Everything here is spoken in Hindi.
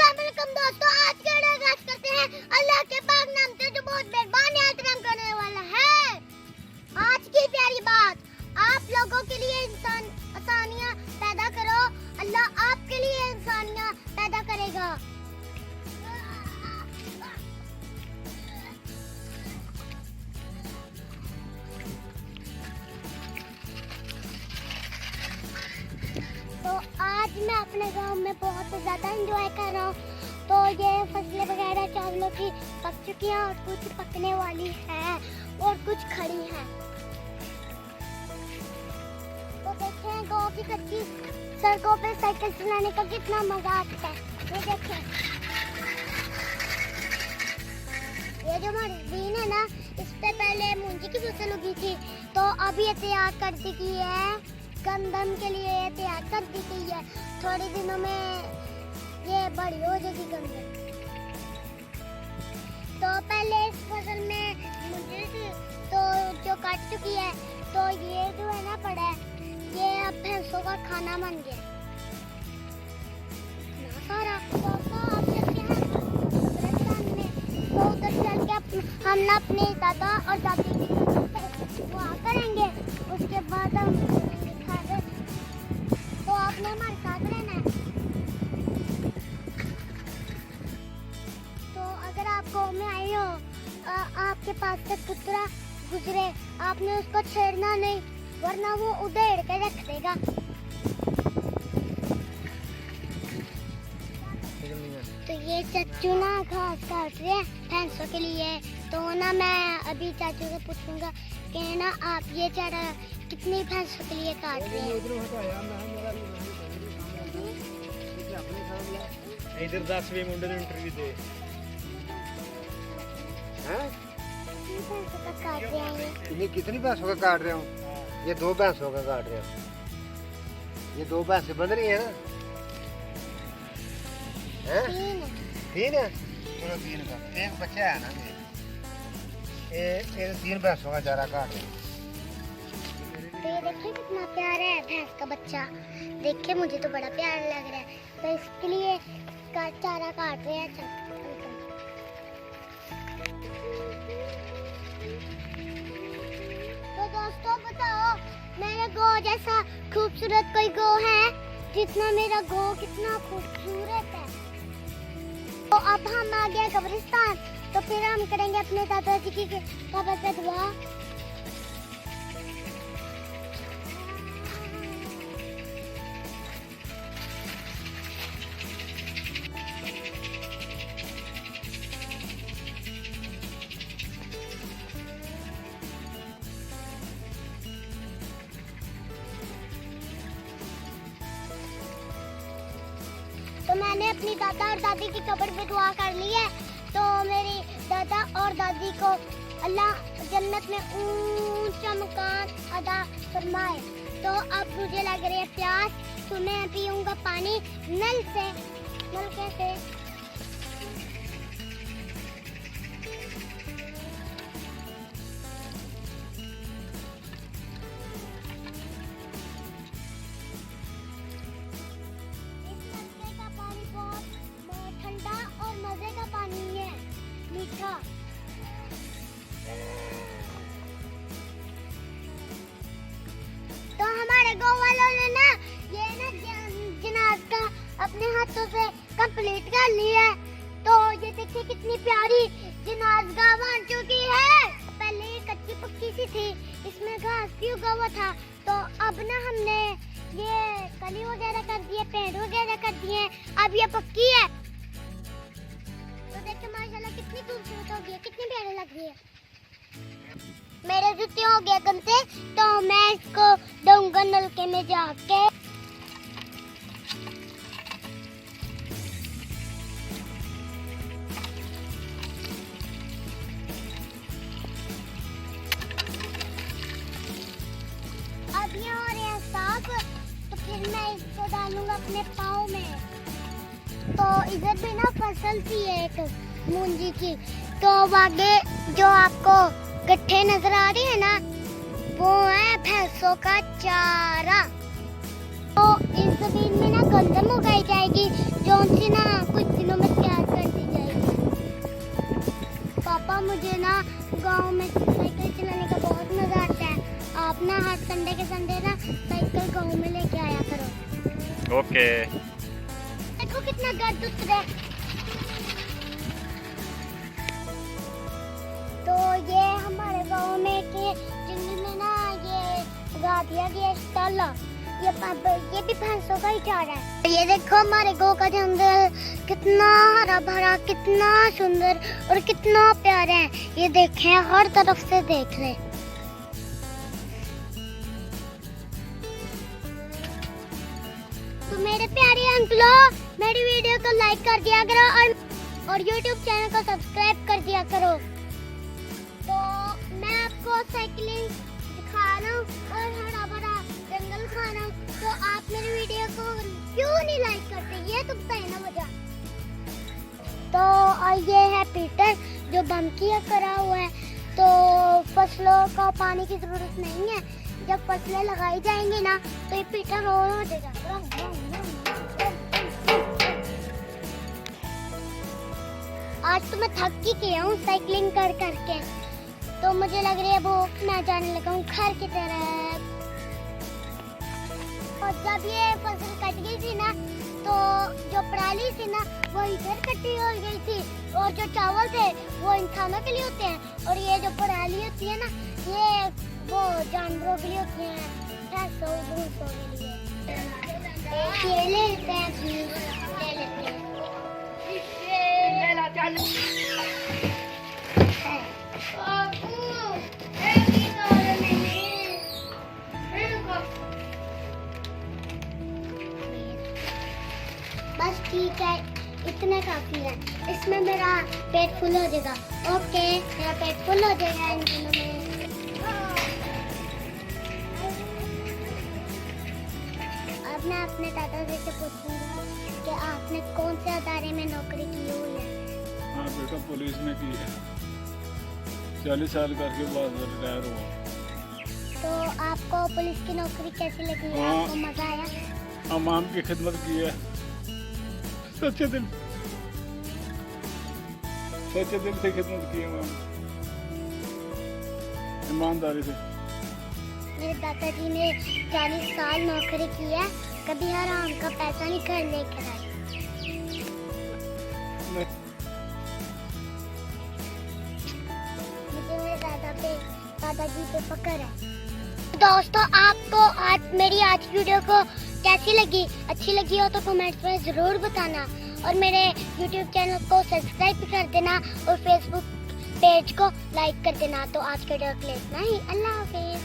अस्सलाम दोस्तों, आज का आगाज करते हैं अल्लाह के पाक नाम से जो बहुत मेहरबान है, रहम करने वाला है। आज की प्यारी बात, आप लोगों के लिए इंसान आसानियां पैदा करो, अल्लाह आपके लिए इंसानियां पैदा करेगा। तो आज मैं अपने गांव में बहुत ज़्यादा एंजॉय कर रहा हूँ। तो ये फसलें वगैरह चावलों की पक चुकी हैं और कुछ पकने वाली है और कुछ खड़ी हैं। तो देखें गांव की कच्ची सड़कों पे साइकिल चलाने का कितना मजा आता है। ये देखें, ये जो हमारी जमीन है ना, इस पे पहले मूंजी की फसल उगी थी, तो अभी ये तैयार कर दी गई है, गंदम के लिए ये तैयार कर दी गई है। थोड़े दिनों में ये बड़ी हो जाएगी गंदम। तो पहले इस फसल में मूंजी थी, तो जो कट चुकी है, तो ये जो है ना पड़ा है, ये अब भैंसों का खाना बन गया सारा। तो आप चलते हैं कब्रिस्तान में, तो उधर चल के हम ना अपने दादा और दादी की दुआ करेंगे। उसके बाद हम तो आपने हमारे साथ रहना है। तो अगर आप गाँव में आए हो, आपके पास से कुतरा गुजरे, आपने उसको छेड़ना नहीं, वरना वो उधेड़ के रख देगा। तो ये चाचू ना घास काट रहे हैं भैंसों के लिए। तो ना मैं अभी चाचू से पूछूंगा कि ना आप ये चारा कितनी भैंसों के लिए काट रहे हैं। इधर 10वें मुंडे ने इंटरव्यू दे भैंसों का काट रहे हैं। ये कितनी भैंसों का काट रहे हो? ये 2 भैंसों का काट रहे हो। ये 2 भैंसें बंध रही है ना? हैं? 3 है? चलो 3 का, एक बच्चा है ना। ये 3 भैंसों का चारा काट रहे हैं। तो ये देखिए कितना प्यारा है भैंस का बच्चा। देखिए मुझे तो बड़ा प्यारा लग रहा है, तो इसके लिए चारा काट रहे हैं। तो दोस्तों बताओ, मेरे गाँव जैसा खूबसूरत कोई गाँव है? जितना मेरा गाँव कितना खूबसूरत है। तो अब हम आ गए कब्रिस्तान, तो फिर हम करेंगे अपने दादाजी की कब्र पे दुआ। तो मैंने अपनी दादा और दादी की कब्र पे दुआ कर ली है। तो मेरी दादा और दादी को अल्लाह जन्नत में ऊंचा मुकाम अदा फरमाए। तो अब मुझे लग रही है प्यास, तो मैं पीऊंगा पानी नलके से। ठंडा और मजे का पानी है, मीठा। तो हमारे गाँव वालों ने ना ये ना जनाज का अपने हाथों से कंप्लीट कर लिया है। तो ये देखिए कितनी प्यारी जनाजगाह बन चुकी है। पहले ये कच्ची पक्की सी थी, इसमें घास भी उगा हुआ था। तो अब ना हमने ये कली वगैरह कर दिए, पेड़ वगैरह कर दिए, अब ये पक्की है। तो देखिए माशाल्लाह कितनी खूबसूरत हो गई है, कितनी प्यारी लग रही है। मेरे जूते हो गए गंदे, तो मैं इसको दूंगा नलके में जाके। अब ये हो रहे हैं साफ, तो फिर मैं इसको डालूंगा अपने पाँव में। तो इधर भी ना फसल थी एक मूंजी की, तो आगे जो आपको गट्ठे नजर आ रही है ना, वो है भैंसों का चारा। तो इस जमीन में ना गंदम उगाई जाएगी, जो उनसे ना कुछ दिनों में मुझे ना गांव में साइकिल चलाने का बहुत मजा आता है। आप ना हर संडे के संडे ना साइकिल गांव में लेके आया करो। ओके। देखो कितना गर्द उतर है। तो ये हमारे गांव में के जंगल में ना ये उगा दिया गया ताला। ये भी भैंसों का ही चारा है। ये देखो हमारे गांव का जंगल कितना हरा भरा, कितना सुंदर और कितना प्यारा है। ये देखें, हर तरफ से देख ले। तो मेरे प्यारे अंकलों, मेरी वीडियो को लाइक कर दिया करो और YouTube चैनल को सब्सक्राइब कर दिया करो। तो मैं आपको साइकिलिंग दिखा रहा हूँ और हरा भरा जंगल खा रहा हूँ। तो आप मेरी वीडियो को क्यों नहीं लाइक करते, ये तो बताइए ना मुझे। तो ये है पीटर जो बम किया करा हुआ है। तो फसलों को पानी की जरूरत नहीं है। जब फसलें लगाई जाएंगी ना तो ये पीटर और हो जाएगा। आज तो मैं थक ही गया हूँ साइकिलिंग कर करके। तो मुझे लग रही है भूख, मैं जाने लगा हूँ घर की तरफ। और जब ये फसल कट गई थी ना तो जो पराली थी ना वो इधर कटी हो गई थी और जो चावल थे वो इंसानों के लिए होते हैं और ये जो पराली होती है ना ये वो जानवरों के लिए होती है, भैंसों भूसों के लिए। ये ले लेते हैं, ले लेते हैं। बस ठीक है, इतना काफी है। इसमें मेरा पेट फुल हो जाएगा। ओके, मेरा पेट फुल हो जाएगा इन दिनों में। अब मैं अपने दादाजी से पूछूंगा कि आपने कौन से अदारे में नौकरी की हुई है। हाँ बेटा, पुलिस में की है। 40 साल करके बाद रिटायर हुआ। तो आपको पुलिस की नौकरी कैसी लगी? हाँ। आपको मजा आया? अवाम की खिदमत की है, सच्चे दिल से खिदमत की है मैम, ईमानदारी से। मेरे दादाजी ने 40 साल नौकरी की है, कभी हराम का पैसा नहीं घर लेकर आए। मुझे मेरे दादाजी पे फक्र है। दोस्तों, आपको आज मेरी आज की वीडियो को कैसी लगी? अच्छी लगी हो तो कमेंट्स में जरूर बताना और मेरे YouTube चैनल को सब्सक्राइब भी कर देना और Facebook पेज को लाइक कर देना। तो आज के वीडियो के लिए इतना ही। अल्लाह हाफिज।